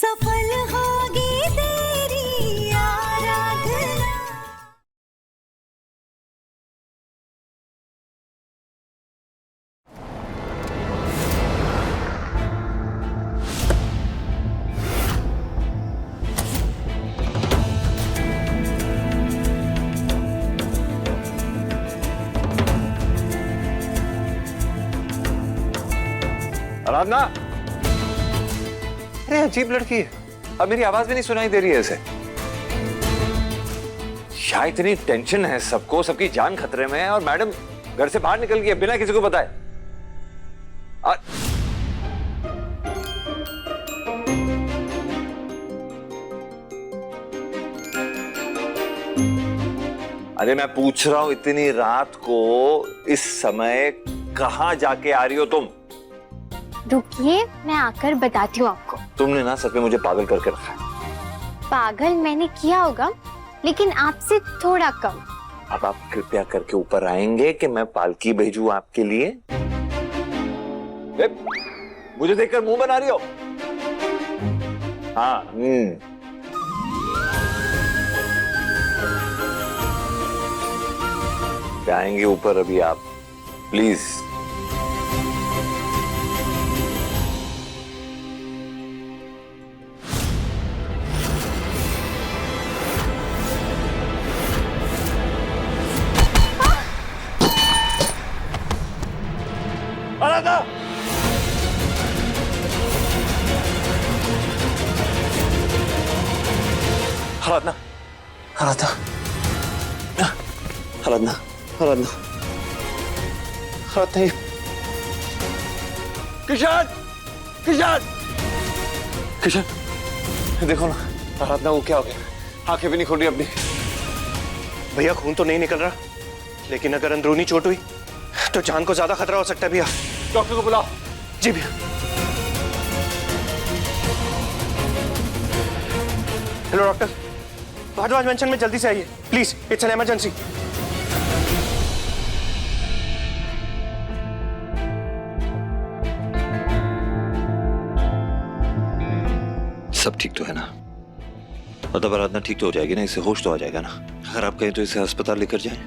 सफल होगी तेरी आराधना। आराधना, अरे अजीब लड़की है, अब मेरी आवाज भी नहीं सुनाई दे रही है इसे। शायद इतनी टेंशन है सबको, सबकी जान खतरे में है और मैडम घर से बाहर निकल गई बिना किसी को बताए। अरे मैं पूछ रहा हूं इतनी रात को इस समय कहां जाके आ रही हो तुम? रुकिए, मैं आकर बताती हूँ आपको। तुमने ना सच में मुझे पागल करके रखा है। पागल मैंने किया होगा, लेकिन आपसे थोड़ा कम। अब आप कृपया करके ऊपर आएंगे कि मैं पालकी भेजूं आपके लिए? मुझे देखकर मुंह बना रही हो? हाँ। आएंगे ऊपर अभी आप, प्लीज। आराधना, आराधना, आराधना, आराधना, आराधना, आराधना, किशन, किशन, किशन, देखो ना आराधना को क्या हो गया, आंखें भी नहीं खोल रही अपनी। भैया खून तो नहीं निकल रहा, लेकिन अगर अंदरूनी चोट हुई तो जान को ज्यादा खतरा हो सकता है भैया। डॉक्टर को बुलाओ। जी भैया। हेलो डॉक्टर, भारद्वाज मेंशन में जल्दी से आइए प्लीज, इट्स एन इमरजेंसी। सब ठीक तो है ना? मतलब आराधना ठीक तो हो जाएगी ना, इससे होश तो आ जाएगा ना? अगर आप कहें तो इसे अस्पताल लेकर जाएं।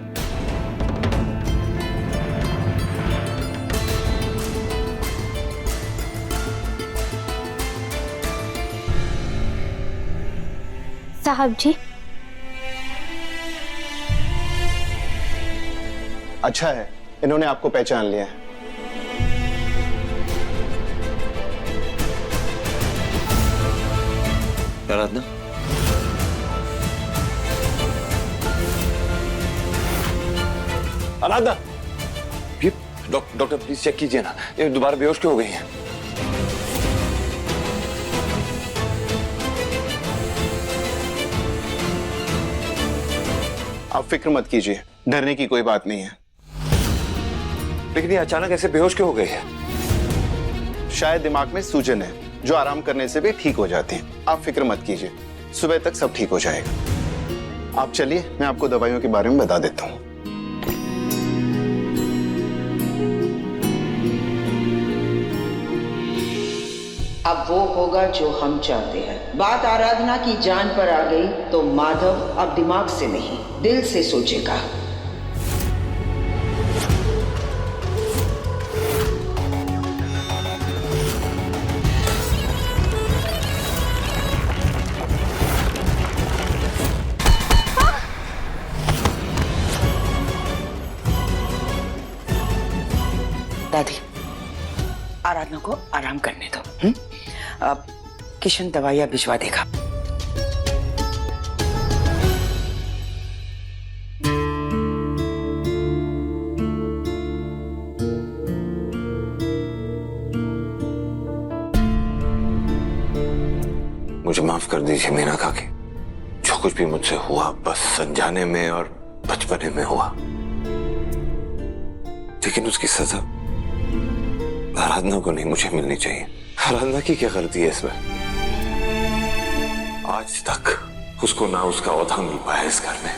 साहब जी, अच्छा है इन्होंने आपको पहचान लिया है। आराधना, आराधना, ये डॉक्टर प्लीज चेक कीजिए ना, ये दोबारा बेहोश क्यों हो गई है? आप फिक्र मत कीजिए, डरने की कोई बात नहीं है। लेकिन ये अचानक ऐसे बेहोश क्यों हो गई है? शायद दिमाग में सूजन है जो आराम करने से भी ठीक हो जाती है। आप फिक्र मत कीजिए, सुबह तक सब ठीक हो जाएगा। आप चलिए, मैं आपको दवाइयों के बारे में बता देता हूँ। अब वो होगा जो हम चाहते हैं। बात आराधना की जान पर आ गई तो माधव अब दिमाग से नहीं, दिल से सोचेगा। दादी, आराधना को आराम करने दो। अब किशन दवाइयां भिजवा देगा। मुझे माफ कर दीजिए मीना काकी, जो कुछ भी मुझसे हुआ बस अनजाने में और बचपने में हुआ, लेकिन उसकी सजा आराधना को नहीं मुझे मिलनी चाहिए। आराधना की क्या गलती है इसमें? आज तक उसको ना उसका औहदा मिल पाया इस घर में,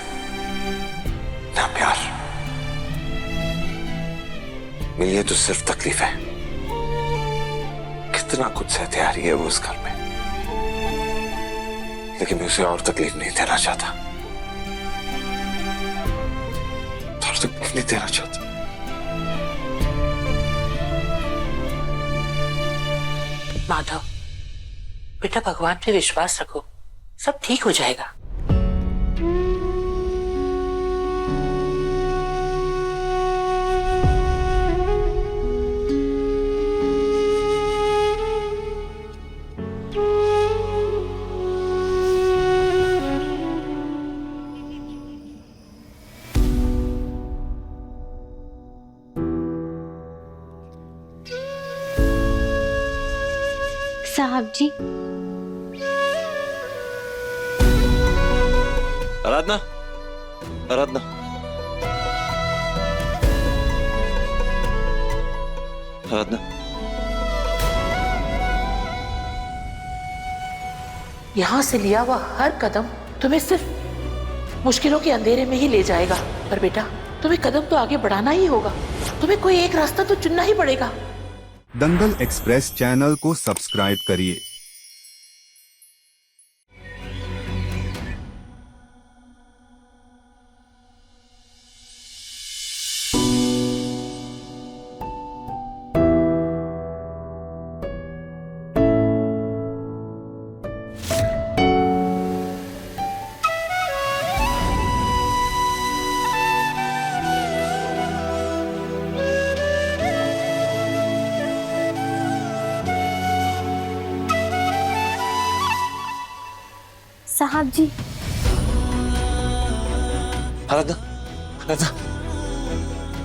ना प्यार मिली है तो सिर्फ तकलीफ है। कितना कुछ सहते आ रही है वो इस घर में। लेकिन मैं उसे और तकलीफ नहीं देना चाहता, और तकलीफ नहीं देना चाहता। माधव, बेटा भगवान पे विश्वास रखो, सब ठीक हो जाएगा। साहब जी, आराधना, आराधना, आराधना, यहाँ से लिया हुआ हर कदम तुम्हें सिर्फ मुश्किलों के अंधेरे में ही ले जाएगा। पर बेटा, तुम्हें कदम तो आगे बढ़ाना ही होगा, तुम्हें कोई एक रास्ता तो चुनना ही पड़ेगा। दंगल एक्सप्रेस चैनल को सब्सक्राइब करिए। साहब जी, आराधना, आराधना,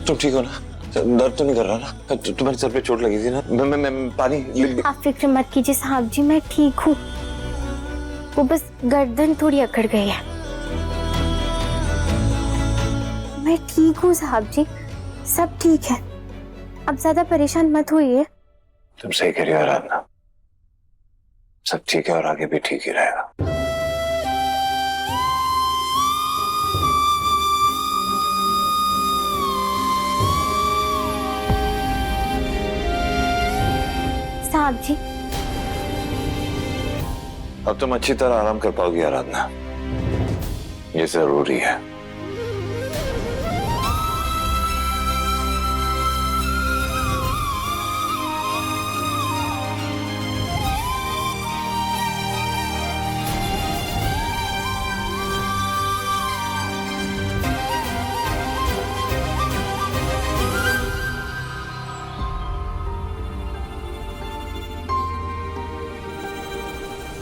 तुम ठीक हो ना? दर्द तो नहीं कर रहा ना? तुम्हारे सर पे चोट लगी थी ना? मैं पानी। आप फिक्र मत कीजिए साहब जी, मैं ठीक हूँ। वो बस गर्दन थोड़ी अकड़ गई है। मैं ठीक हूँ साहब जी, सब ठीक है। अब ज्यादा परेशान मत होइए। तुम सही कह रही हो आराधना, सब ठीक है और आगे भी ठीक ही रहेगा। साहब जी, अब तुम अच्छी तरह आराम कर पाओगी आराधना, ये जरूरी है।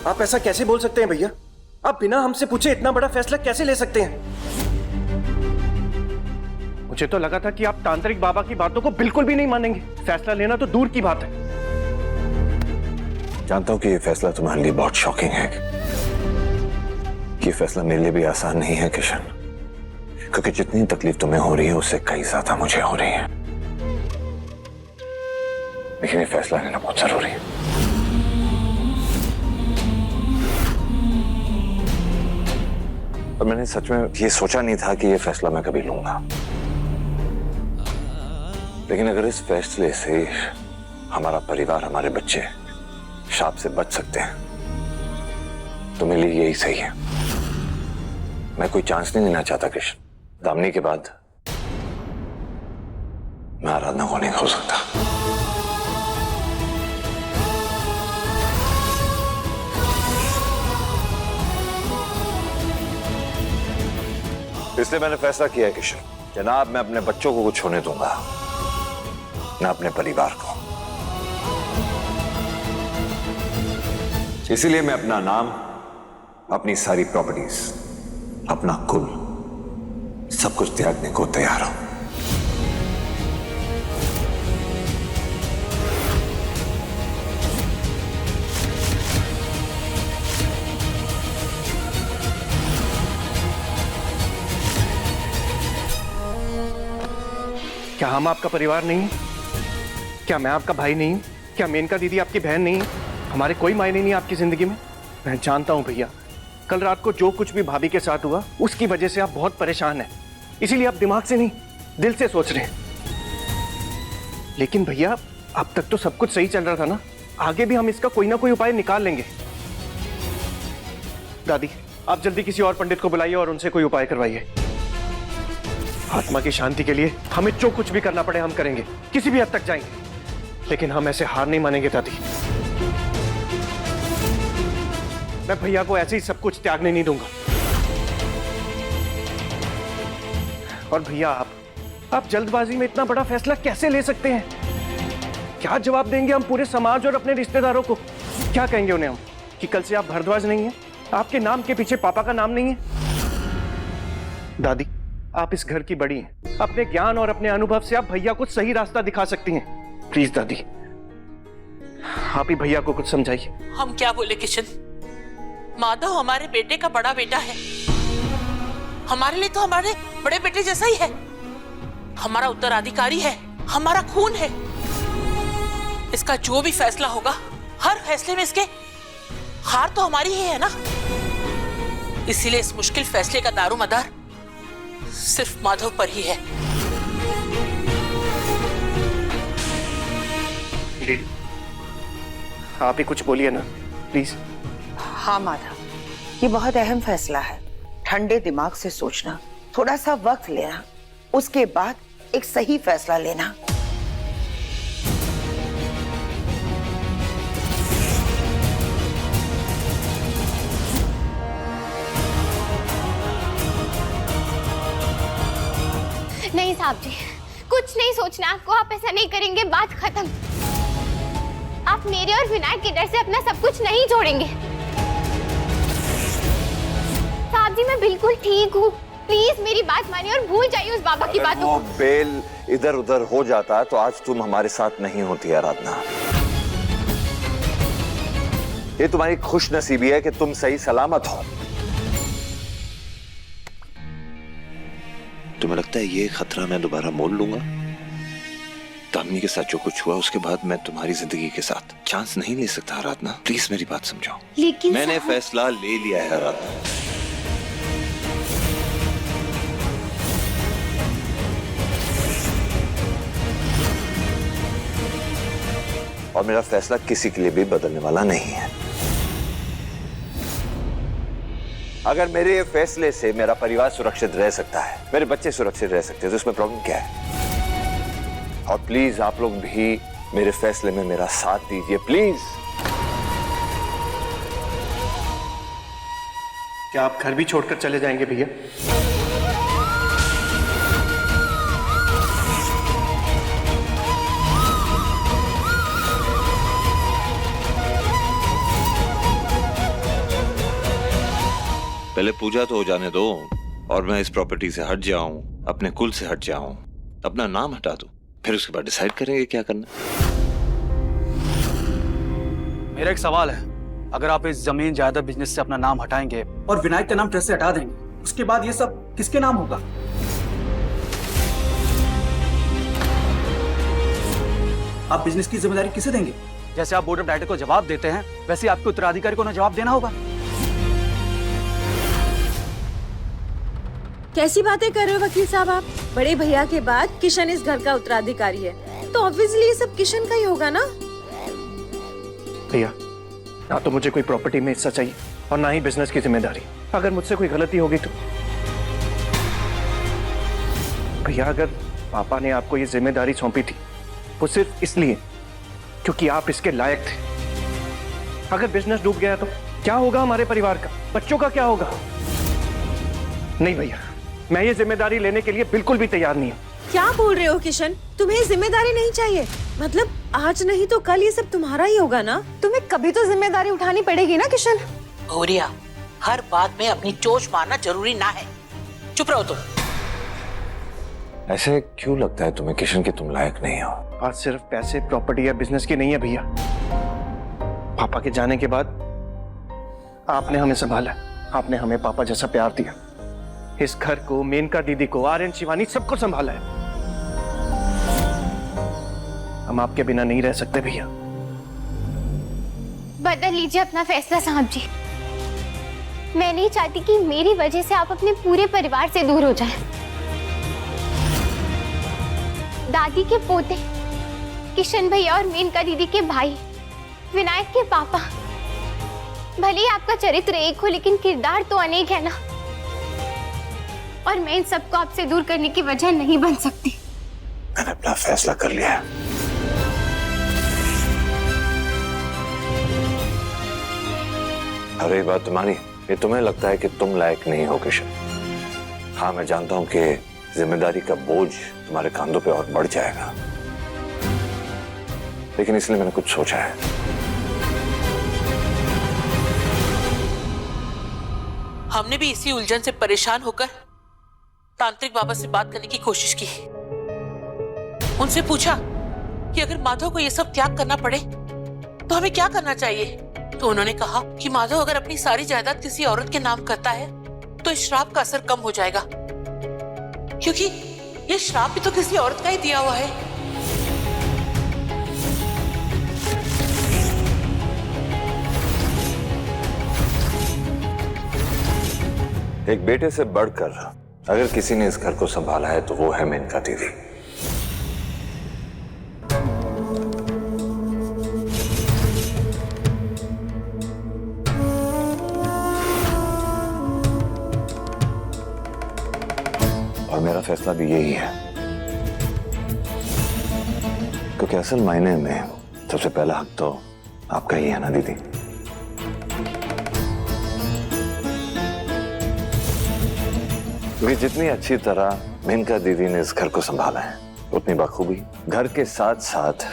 आप ऐसा कैसे बोल सकते हैं भैया? आप बिना हमसे पूछे इतना बड़ा फैसला कैसे ले सकते हैं? मुझे तो लगा था कि आप तांत्रिक बाबा की बातों को बिल्कुल भी नहीं मानेंगे। फैसला लेना तो दूर की बात है। जानता हूं कि ये फैसला तुम्हारे लिए बहुत शॉकिंग है। ये फैसला मेरे लिए भी आसान नहीं है किशन, क्योंकि जितनी तकलीफ तुम्हें हो रही है उससे कई ज्यादा मुझे हो रही है। लेकिन ये फैसला लेना बहुत जरूरी है। और मैंने सच में ये सोचा नहीं था कि ये फैसला मैं कभी लूंगा, लेकिन अगर इस फैसले से हमारा परिवार, हमारे बच्चे शाप से बच सकते हैं तो मेरे लिए यही सही है। मैं कोई चांस नहीं देना चाहता कृष्ण। दामिनी के बाद मैं आराधना को नहीं खो सकता। इसलिए मैंने फैसला किया है किशन, जनाब, मैं अपने बच्चों को कुछ होने दूंगा, न अपने परिवार को। इसीलिए मैं अपना नाम, अपनी सारी प्रॉपर्टीज, अपना कुल, सब कुछ त्यागने को तैयार हूं। क्या हम आपका परिवार नहीं? क्या मैं आपका भाई नहीं? क्या मेनका दीदी आपकी बहन नहीं? हमारे कोई मायने नहीं आपकी जिंदगी में? मैं जानता हूं भैया, कल रात को जो कुछ भी भाभी के साथ हुआ उसकी वजह से आप बहुत परेशान हैं, इसीलिए आप दिमाग से नहीं दिल से सोच रहे हैं। लेकिन भैया, अब तक तो सब कुछ सही चल रहा था ना, आगे भी हम इसका कोई ना कोई उपाय निकाल लेंगे। दादी, आप जल्दी किसी और पंडित को बुलाइए और उनसे कोई उपाय करवाइए। आत्मा की शांति के लिए हमें जो कुछ भी करना पड़े हम करेंगे, किसी भी हद तक जाएंगे, लेकिन हम ऐसे हार नहीं मानेंगे दादी। मैं भैया को ऐसे ही सब कुछ त्यागने नहीं दूंगा। और भैया आप जल्दबाजी में इतना बड़ा फैसला कैसे ले सकते हैं? क्या जवाब देंगे हम पूरे समाज और अपने रिश्तेदारों को? क्या कहेंगे उन्हें हम कि कल से आप भारद्वाज नहीं हैं, आपके नाम के पीछे पापा का नाम नहीं है? दादी, आप इस घर की बड़ी हैं, अपने ज्ञान और अपने अनुभव से आप भैया को सही रास्ता दिखा सकती हैं। प्लीज दादी, आप ही भैया को कुछ समझाइए। हम क्या बोले किशन, माधव हमारे बेटे का बड़ा बेटा है, हमारे लिए तो हमारे बड़े बेटे जैसा ही है, हमारा उत्तराधिकारी है, हमारा खून है। इसका जो भी फैसला होगा, हर फैसले में इसके हार तो हमारी ही है ना। इसीलिए इस मुश्किल फैसले का दारोमदार सिर्फ माधव पर ही है। आप ही कुछ बोलिए ना प्लीज। हाँ माधव, ये बहुत अहम फैसला है। ठंडे दिमाग से सोचना, थोड़ा सा वक्त लेना, उसके बाद एक सही फैसला लेना। नहीं साहब जी, कुछ नहीं सोचना आपको, आप ऐसा नहीं करेंगे, बात खत्म। आप मेरे और विनायक के डर से अपना सब कुछ नहीं छोड़ेंगे। साहब जी, मैं बिल्कुल ठीक हूँ, प्लीज मेरी बात मानिए और भूल जाइए उस बाबा की बातों को। वो बेल इधर उधर हो जाता तो आज तुम हमारे साथ नहीं होती आराधना। ये तुम्हारी खुशनसीबी है कि तुम सही सलामत हो। तुम्हें लगता है ये खतरा मैं दोबारा मोल लूंगा? दामिनी के साथ जो कुछ हुआ उसके बाद मैं तुम्हारी जिंदगी के साथ चांस नहीं ले सकता आराधना। प्लीज मेरी बात समझो। लेकिन मैंने फैसला ले लिया है आराधना, और मेरा फैसला किसी के लिए भी बदलने वाला नहीं है। अगर मेरे ये फैसले से मेरा परिवार सुरक्षित रह सकता है, मेरे बच्चे सुरक्षित रह सकते हैं, तो इसमें प्रॉब्लम क्या है? और प्लीज आप लोग भी मेरे फैसले में मेरा साथ दीजिए, प्लीज। क्या आप घर भी छोड़कर चले जाएंगे भैया? पहले पूजा तो हो जाने दो और मैं इस प्रॉपर्टी से हट जाऊं, अपने कुल से हट जाऊं, अपना नाम हटा दूं, फिर उसके बाद डिसाइड करेंगे क्या करना। मेरा एक सवाल है, अगर आप इस जमीन जायदाद बिजनेस से अपना नाम हटाएंगे और विनायक का नाम ट्रस्ट से हटा देंगे, उसके बाद ये सब किसके नाम होगा? आप बिजनेस की जिम्मेदारी किसे देंगे? जैसे आप बोर्ड ऑफ डायरेक्टर को जवाब देते हैं, वैसे आपके उत्तराधिकारी को ना जवाब देना होगा। कैसी बातें कर रहे हो वकील साहब आप? बड़े भैया के बाद किशन इस घर का उत्तराधिकारी है, तो ऑब्वियसली ये सब किशन का ही होगा ना। भैया, ना तो मुझे कोई प्रॉपर्टी में हिस्सा चाहिए और ना ही बिजनेस की जिम्मेदारी। अगर मुझसे कोई गलती होगी तो भैया, अगर पापा ने आपको ये जिम्मेदारी सौंपी थी वो सिर्फ इसलिए क्योंकि आप इसके लायक थे। अगर बिजनेस डूब गया तो क्या होगा हमारे परिवार का, बच्चों का क्या होगा? नहीं भैया, मैं ये जिम्मेदारी लेने के लिए बिल्कुल भी तैयार नहीं हूँ। क्या बोल रहे हो किशन? तुम्हें जिम्मेदारी नहीं चाहिए? मतलब आज नहीं तो कल ये सब तुम्हारा ही होगा ना? तुम्हें कभी तो जिम्मेदारी उठानी पड़ेगी ना किशन। भौरिया, हर बात में अपनी चोंच मारना जरूरी ना है, चुप रहो तुम। ऐसे क्यों लगता है तुम्हें किशन कि तुम लायक नहीं हो? बात सिर्फ पैसे, प्रॉपर्टी या बिजनेस की नहीं है भैया। पापा के जाने के बाद आपने हमें संभाला, आपने हमें पापा जैसा प्यार दिया, इस घर को, मेनका दीदी को, आर्यन, शिवानी, सबको संभाला है। हम आपके बिना नहीं रह सकते भैया। बदल लीजिए अपना फैसला साहब जी। मैं नहीं चाहती कि मेरी वजह से आप अपने पूरे परिवार से दूर हो जाएं। दादी के पोते, किशन भैया और मेनका दीदी के भाई, विनायक के पापा, भले ही आपका चरित्र एक हो लेकिन किरदार तो अनेक है ना, और मैं इन सबको आपसे दूर करने की वजह नहीं बन सकती। मैंने अपना फैसला कर लिया है। अरे बात तुम्हारी, ये तुम्हें लगता है कि तुम लायक नहीं हो किशन। हाँ, मैं जानता हूं कि जिम्मेदारी का बोझ तुम्हारे कंधों पे और बढ़ जाएगा, लेकिन इसलिए मैंने कुछ सोचा है। हमने भी इसी उलझन से परेशान होकर तांत्रिक बाबा से बात करने की कोशिश की। उनसे पूछा कि अगर माधव को ये सब त्याग करना पड़े तो हमें क्या करना चाहिए। तो उन्होंने कहा कि माधव अगर अपनी सारी जायदाद किसी औरत के नाम करता है तो इस श्राप का असर कम हो जाएगा, क्योंकि ये श्राप भी तो किसी औरत का ही दिया हुआ है। एक बेटे से बढ़कर अगर किसी ने इस घर को संभाला है तो वो है मेनका दीदी। और मेरा फैसला भी यही है, क्योंकि असल मायने में सबसे पहला हक तो आपका ही है ना दीदी। क्योंकि जितनी अच्छी तरह मेनका दीदी ने इस घर को संभाला है, उतनी बखूबी घर के साथ साथ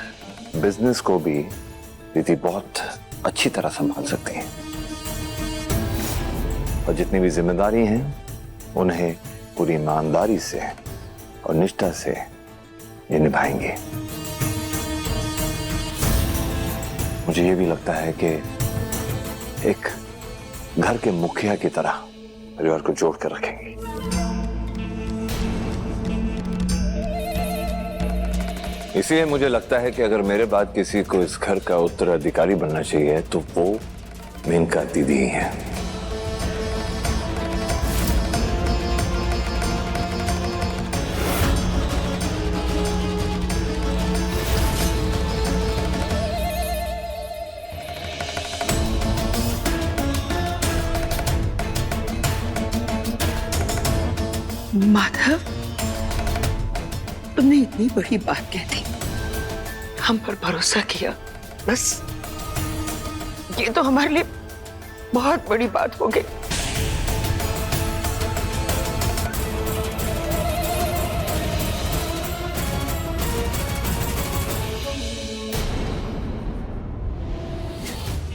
बिजनेस को भी दीदी बहुत अच्छी तरह संभाल सकती हैं। और जितनी भी जिम्मेदारी हैं उन्हें पूरी ईमानदारी से और निष्ठा से ये निभाएंगे। मुझे ये भी लगता है कि एक घर के मुखिया की तरह परिवार को जोड़ कर रखेंगे। इसलिए मुझे लगता है कि अगर मेरे बाद किसी को इस घर का उत्तराधिकारी बनना चाहिए तो वो मेनका दीदी ही है। माधव, तुमने इतनी बड़ी बात कह दी, हम पर भरोसा किया, बस ये तो हमारे लिए बहुत बड़ी बात हो गई।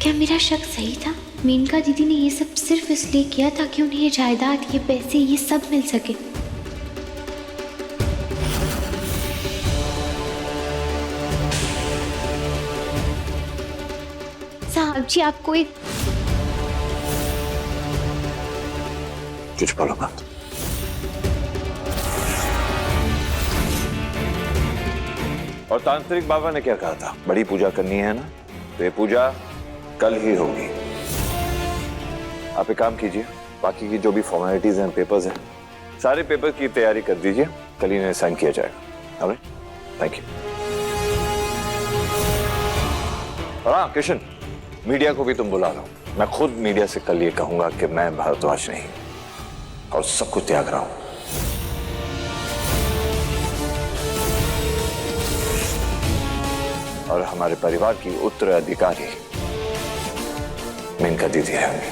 क्या मेरा शक सही था? मेनका दीदी ने ये सब सिर्फ इसलिए किया ताकि उन्हें ये जायदाद, ये पैसे, ये सब मिल सके। साहब जी, आपको एक कुछ बोलो मत। और तांत्रिक बाबा ने क्या कहा था? बड़ी पूजा करनी है ना, तो ये पूजा कल ही होगी। आप एक काम कीजिए, बाकी की जो भी फॉर्मेलिटीज हैं, पेपर्स हैं, सारे पेपर की तैयारी कर दीजिए, कल ही इन्हें साइन किया जाएगा। Alright, thank you. और हाँ किशन, मीडिया को भी तुम बुला लो। मैं खुद मीडिया से कल ये कहूंगा कि मैं भारद्वाज नहीं और सब कुछ त्याग रहा हूं। और हमारे परिवार की उत्तराधिकारी मेनका दीदी रहेंगी।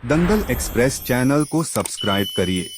दंगल एक्सप्रेस चैनल को सब्सक्राइब करिए।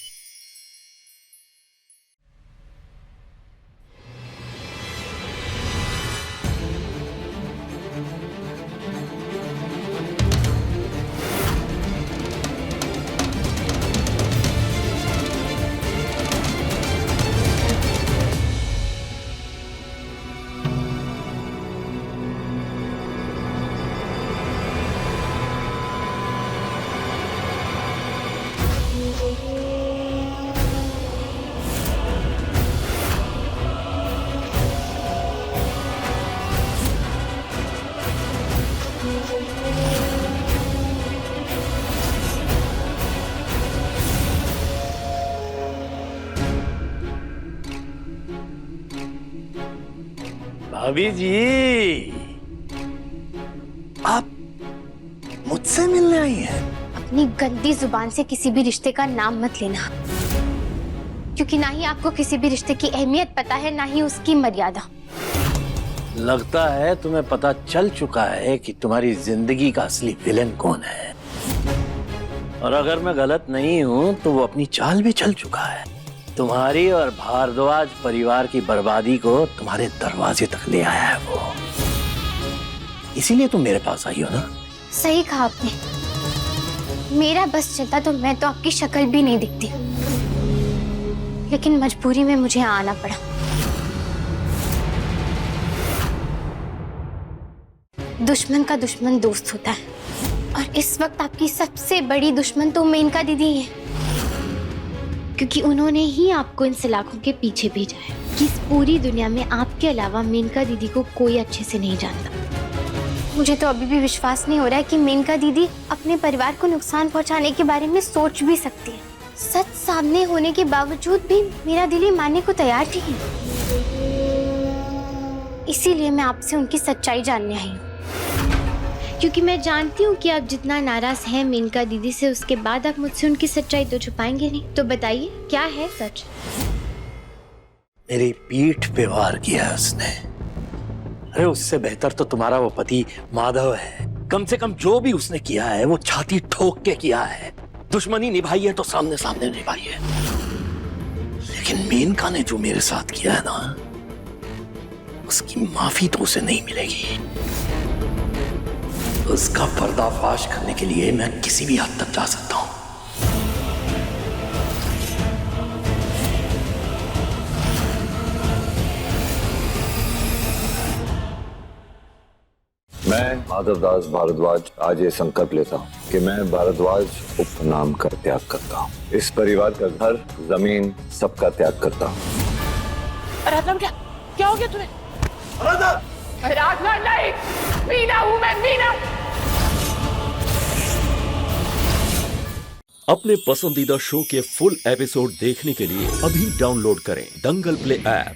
भाभी जी, आप मुझसे मिलने आई हैं? अपनी गंदी जुबान से किसी भी रिश्ते का नाम मत लेना, क्योंकि ना ही आपको किसी भी रिश्ते की अहमियत पता है, ना ही उसकी मर्यादा। लगता है तुम्हें पता चल चुका है कि तुम्हारी जिंदगी का असली विलेन कौन है। और अगर मैं गलत नहीं हूं तो वो अपनी चाल भी चल चुका है। तुम्हारी और भारद्वाज परिवार की बर्बादी को तुम्हारे दरवाजे तक ले आया है वो। इसीलिए तुम मेरे पास आई हो ना? सही कहा आपने। मेरा बस चलता तो मैं तो आपकी शक्ल भी नहीं दिखती, लेकिन मजबूरी में मुझे आना पड़ा। दुश्मन का दुश्मन दोस्त होता है, और इस वक्त आपकी सबसे बड़ी दुश्मन तो मेनका दीदी है, क्योंकि उन्होंने ही आपको इन सलाखों के पीछे भेजा है कि इस पूरी दुनिया में आपके अलावा मेनका दीदी को कोई अच्छे से नहीं जानता। मुझे तो अभी भी विश्वास नहीं हो रहा है कि मेनका दीदी अपने परिवार को नुकसान पहुंचाने के बारे में सोच भी सकती है। सच सामने होने के बावजूद भी मेरा दिल ये मानने को तैयार नहीं है। इसीलिए मैं आपसे उनकी सच्चाई जानने आई हूँ, क्योंकि मैं जानती हूँ कि आप जितना नाराज हैं मेनका दीदी से, उसके बाद आप मुझसे उनकी सच्चाई तो छुपाएंगे नहीं। तो बताइए क्या है सच? मेरी पीठ पे वार किया उसने। अरे उससे बेहतर तो तुम्हारा वो पति माधव है। कम से कम जो भी उसने किया है वो छाती ठोक के किया है। दुश्मनी निभाई है तो सामने सामने निभाई है। लेकिन मेनका ने जो मेरे साथ किया है ना, उसकी माफी तो उसे नहीं मिलेगी। उसका पर्दाफाश करने के लिए मैं किसी भी हद तक जा सकता हूं। मैं माधवदास भारद्वाज आज ये संकल्प लेता हूँ कि मैं भारद्वाज उपनाम का त्याग करता हूँ। इस परिवार का घर, जमीन, सबका त्याग करता हूँ। आराधना बेटा, क्या हो गया तुम्हें? आराधना नहीं, मीना हूँ मैं, मीना। अपने पसंदीदा शो के फुल एपिसोड देखने के लिए अभी डाउनलोड करें दंगल प्ले ऐप।